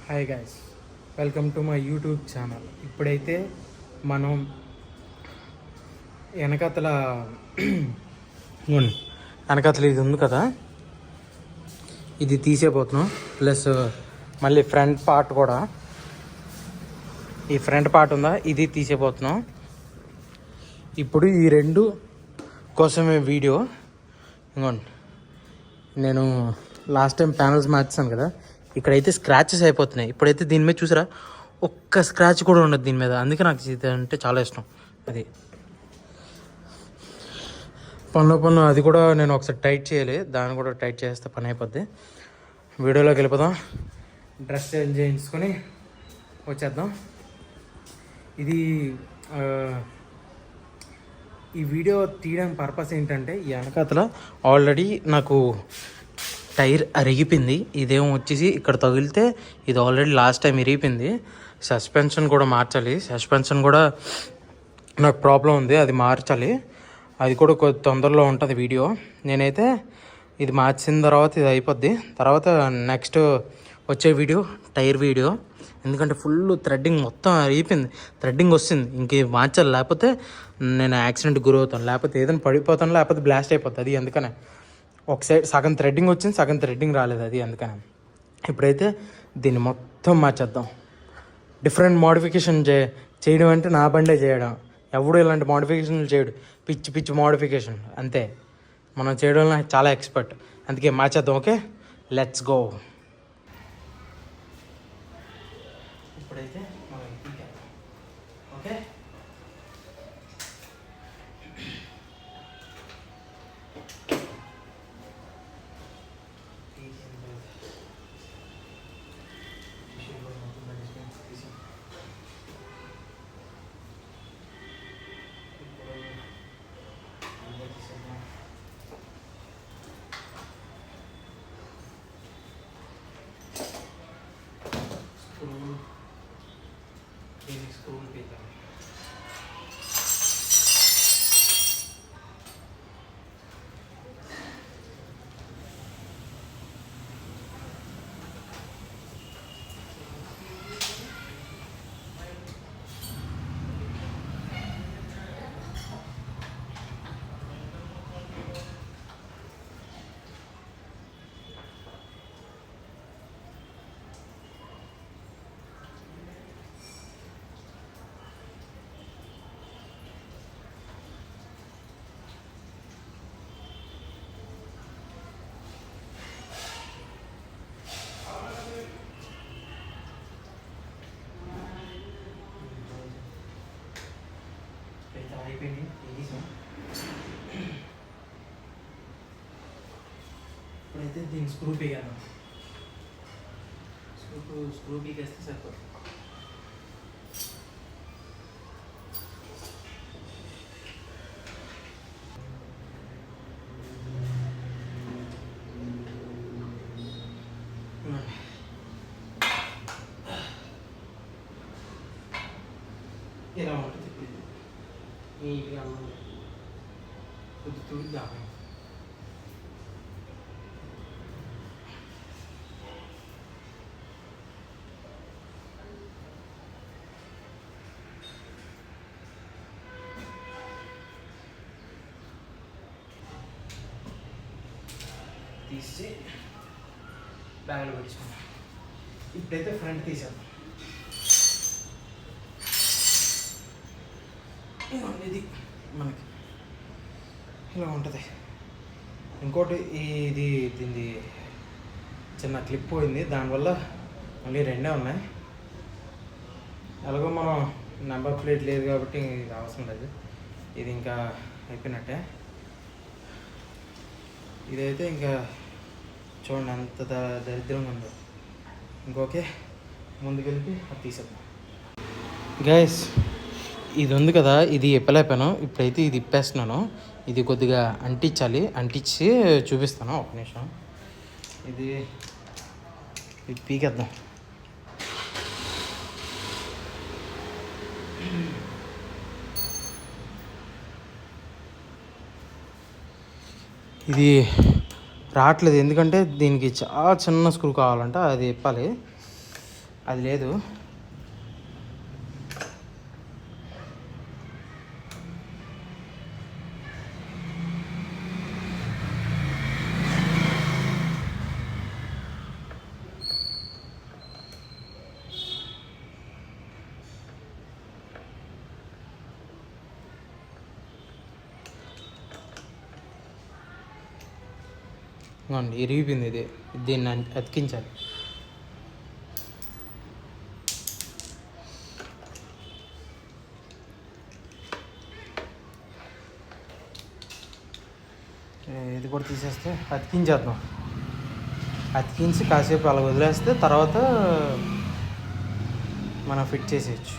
Hi guys, welcome to my YouTube channel. ఇప్పుడైతే మనం వెనకతల వెనకతల ఇది ఉంది కదా, ఇది తీసేపోతున్నాం. ప్లస్ మళ్ళీ ఫ్రంట్ పార్ట్ కూడా, ఈ ఫ్రంట్ పార్ట్ ఉందా, ఇది తీసేపోతున్నాం. ఇప్పుడు ఈ రెండు కోసమే వీడియో. ఇంకోండి, నేను లాస్ట్ టైం ప్యానల్స్ మార్చాను కదా, ఇక్కడైతే స్క్రాచెస్ అయిపోతున్నాయి. ఇప్పుడైతే దీని మీద చూసారా, ఒక్క స్క్రాచ్ కూడా ఉండదు దీని మీద. అందుకే నాకు ఇది అంటే చాలా ఇష్టం. అది పనులు అది కూడా నేను ఒకసారి టైట్ చేయాలి, దాన్ని కూడా టైట్ చేస్తే పని అయిపోద్ది. వీడియోలోకి వెళ్ళిపోదాం. డ్రెస్ చేంజ్ చేయించుకొని వచ్చేద్దాం. ఇది ఈ వీడియో తీయడానికి పర్పస్ ఏంటంటే, ఈ వెనకాతల ఆల్రెడీ నాకు టైర్ అరిగిపోయింది. ఇదేమో వచ్చేసి ఇక్కడ తగిలితే ఇది ఆల్రెడీ లాస్ట్ టైం ఇరిగిపోయింది. సస్పెన్షన్ కూడా మార్చాలి. సస్పెన్షన్ కూడా నాకు ప్రాబ్లం ఉంది, అది మార్చాలి. అది కూడా కొద్ది తొందరలో ఉంటుంది వీడియో. నేనైతే ఇది మార్చిన తర్వాత ఇది అయిపోద్ది. తర్వాత నెక్స్ట్ వచ్చే వీడియో టైర్ వీడియో. ఎందుకంటే ఫుల్ థ్రెడ్డింగ్ మొత్తం అయిపోయింది, థ్రెడ్డింగ్ వస్తుంది. ఇంక మార్చాలి, లేకపోతే నేను యాక్సిడెంట్ గురవుతాను, లేకపోతే ఏదైనా పడిపోతాను, లేకపోతే బ్లాస్ట్ అయిపోతుంది. అది అందుకనే ఒక సైడ్ సగం థ్రెడ్డింగ్ వచ్చింది, సగం థ్రెడ్డింగ్ రాలేదు. అది అందుకనే ఇప్పుడైతే దీన్ని మొత్తం మార్చేద్దాం. డిఫరెంట్ మోడిఫికేషన్ చేయడం అంటే నా బండే చేయడం. ఎవడు ఇలాంటి మోడిఫికేషన్లు చేయడు, పిచ్చి పిచ్చి మోడిఫికేషన్ అంతే. మనం చేయడంలో చాలా ఎక్స్పర్ట్, అందుకే మార్చేద్దాం. Okay, let's go. ఇప్పుడైతే మనం ఓకే, స్క్రూలు పీకాలి. అయిపోయింది, తీసాం. ఇప్పుడైతే దీన్ని స్క్రూ పీగాను. స్క్రూ పీకేస్తే సరిపోతుంది. ఇలా ఉంటుంది. నీట్గా కొద్ది తుడిగా తీసి బ్యాగ్లో పెట్టుకున్నాం. ఇప్పుడైతే ఫ్రంట్ తీసాను. ఇది మనకి ఇలా ఉంటుంది. ఇంకోటి ఇది దీన్ని చిన్న క్లిప్ పోయింది, దానివల్ల మళ్ళీ రెండే ఉన్నాయి. ఎలాగో మనం నెంబర్ ప్లేట్ లేదు కాబట్టి ఇది అవసరం లేదు. ఇది ఇంకా అయిపోయినట్టే. ఇదైతే ఇంకా చూడండి ఎంత దరిద్రంగా ఉందో. ఇంకోకే ముందుకెళ్ళి అది తీసేద్దాం. గైస్, ఇది ఉంది కదా, ఇది ఇప్పలేపాను. ఇప్పుడైతే ఇది ఇప్పేస్తున్నాను. ఇది కొద్దిగా అంటించాలి, అంటించి చూపిస్తాను. ఒక నిమిషం. ఇది పీకేద్దాం. ఇది రావట్లేదు, ఎందుకంటే దీనికి చాలా చిన్న స్క్రూ కావాలంట, అది ఇప్పాలి. అది లేదు. ఇరిగిపోయింది ఇది. దీన్ని అతికించాలి. ఇది కూడా తీసేస్తే అతికించేద్దాం. అతికించి కాసేపు అలా వదిలేస్తే తర్వాత మనం ఫిట్ చేసేయచ్చు.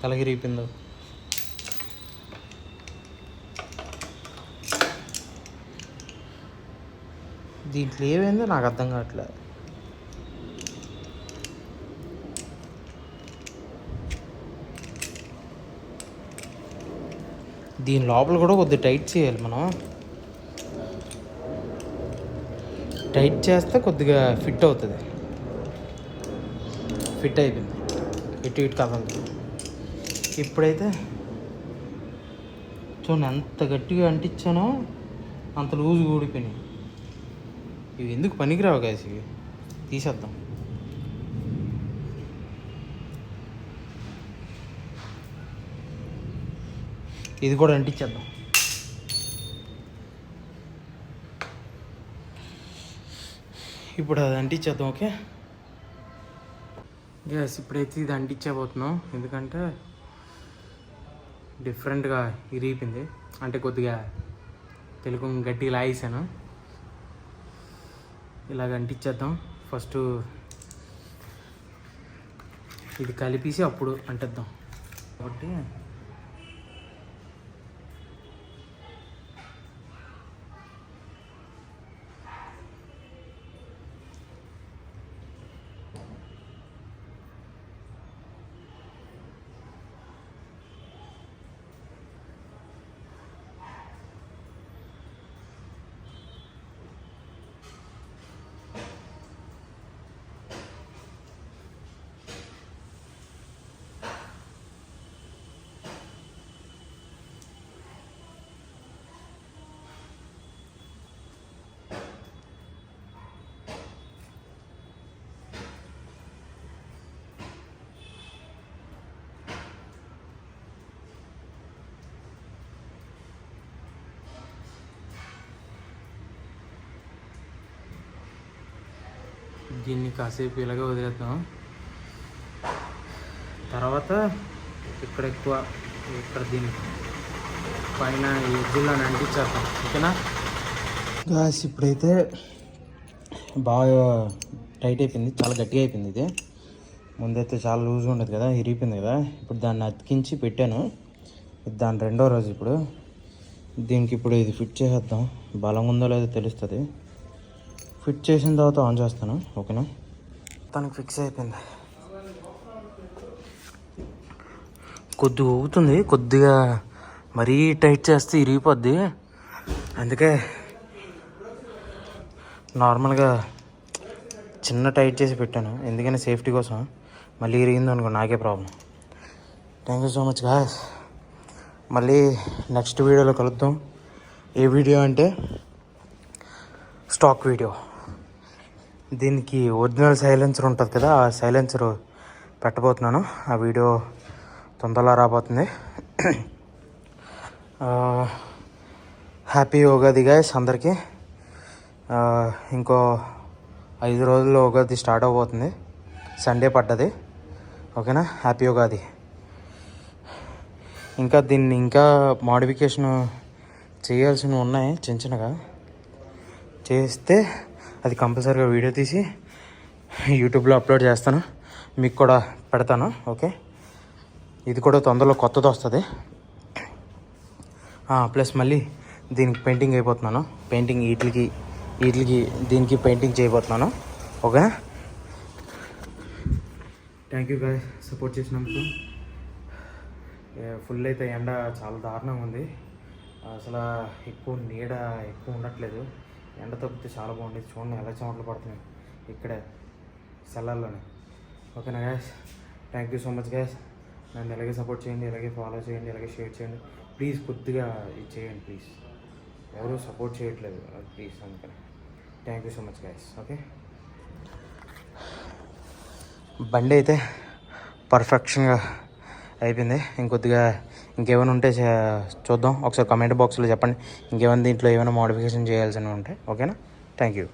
తలగిరిపోయిందో. దీంట్లో ఏమైందో నాకు అర్థం కావట్లేదు. దీని లోపల కూడా కొద్దిగా టైట్ చేయాలి మనం. టైట్ చేస్తే కొద్దిగా ఫిట్ అవుతుంది. ఫిట్ అయిపోయింది. ఇటు కదలదు. ఇప్పుడైతే చూడండి ఎంత గట్టిగా అంటించానో అంత లూజు ఊడిపోయినాయి. ఇవి ఎందుకు పనికిరావు గాయస్, ఇవి తీసేద్దాం. ఇది కూడా అంటించేద్దాం. ఇప్పుడు అది అంటించేద్దాం. ఓకే గ్యాస్, ఇప్పుడైతే ఇది అంటించబోతున్నాం. ఎందుకంటే డిఫరెంట్గా ఇరిగిపోయింది. అంటే కొద్దిగా తెలుగు గట్టిగా లాగేసాను. ఇలాగ అంటించేద్దాం. ఫస్ట్ ఇది కలిపేసి అప్పుడు అంటిద్దాం. కాబట్టి దీన్ని కాసేపు ఇలాగే వదిలేద్దాం. తర్వాత ఇక్కడ దీన్ని పైన ఈ ఎడ్జ్లో అంటించేద్దాం. ఓకేనా గాయ్స్, ఇప్పుడైతే బాగా టైట్ అయిపోయింది. చాలా గట్టిగా అయిపోయింది. ఇది ముందైతే చాలా లూజ్గా ఉండదు కదా, ఇరిగిపోయింది కదా. ఇప్పుడు దాన్ని అతికించి పెట్టాను. దాని రెండో రోజు. ఇప్పుడు దీనికి ఇది ఫిట్ చేసేద్దాం. బలంగా ఉందో లేదో తెలుస్తుంది. ఫిట్ చేసిన తర్వాత ఆన్ చేస్తాను. ఓకేనా, తనకి ఫిక్స్ అయిపోయింది. కొద్దిగా ఊగుతుంది. కొద్దిగా మరీ టైట్ చేస్తే ఇరిగిపోద్ది. అందుకే నార్మల్గా చిన్న టైట్ చేసి పెట్టాను. ఎందుకంటే సేఫ్టీ కోసం. మళ్ళీ ఇరిగింది అనుకో నాకే problem. Thank you so much guys. మళ్ళీ నెక్స్ట్ వీడియోలో కలుద్దాం. ఏ వీడియో అంటే స్టాక్ వీడియో. దీనికి ఒరిజినల్ సైలెన్సర్ ఉంటుంది కదా, ఆ సైలెన్సర్ పెట్టబోతున్నాను. ఆ వీడియో తొందరలో రాబోతుంది. హ్యాపీ ఉగాది గాయ్స్ అందరికీ. ఇంకో 5 రోజుల్లో ఉగాది స్టార్ట్ అవబోతుంది. సండే పడ్డది. ఓకేనా, హ్యాపీ ఉగాది. దీన్ని ఇంకా మోడిఫికేషన్ చేయాల్సినవి ఉన్నాయి. చిన్నగా చేస్తే అది కంపల్సరీగా వీడియో తీసి యూట్యూబ్లో అప్లోడ్ చేస్తాను. మీకు కూడా పెడతాను. ఓకే, ఇది కూడా తొందరలో కొత్తది వస్తుంది. ప్లస్ మళ్ళీ దీనికి పెయింటింగ్ అయిపోతున్నాను. పెయింటింగ్ వీటికి దీనికి పెయింటింగ్ చేయబోతున్నాను. ఓకేనా, థ్యాంక్ యూ గాయ్స్ సపోర్ట్ చేసినందుకు. ఫుల్ అయితే ఎండ చాలా దారుణంగా ఉంది, అసలు ఎక్కువ నీడ ఎక్కువ ఉండట్లేదు. ఎండ తప్పితే చాలా బాగుండేది. చూడండి ఎలా చెమటలు పడుతున్నాయి ఇక్కడే సెల్లల్లోనే. ఓకేనా gas, thank you so much gas. నన్ను ఇలాగే సపోర్ట్ చేయండి, ఇలాగే ఫాలో చేయండి, ఇలాగే షేర్ చేయండి ప్లీజ్. కొద్దిగా ఇది చేయండి ప్లీజ్, ఎవరు సపోర్ట్ చేయట్లేదు ప్లీజ్, అందుకని thank you so much gas. Okay, బండి అయితే పర్ఫెక్షన్గా అయిపోయింది. ఇంకొద్దిగా ఇంకేమైనా ఉంటే చూద్దాం. ఒకసారి కామెంట్ బాక్స్లో చెప్పండి ఇంకేమైనా దీంట్లో ఏమైనా మోడిఫికేషన్ చేయాల్సినవి ఉంటే. ఓకేనా, థ్యాంక్ యూ.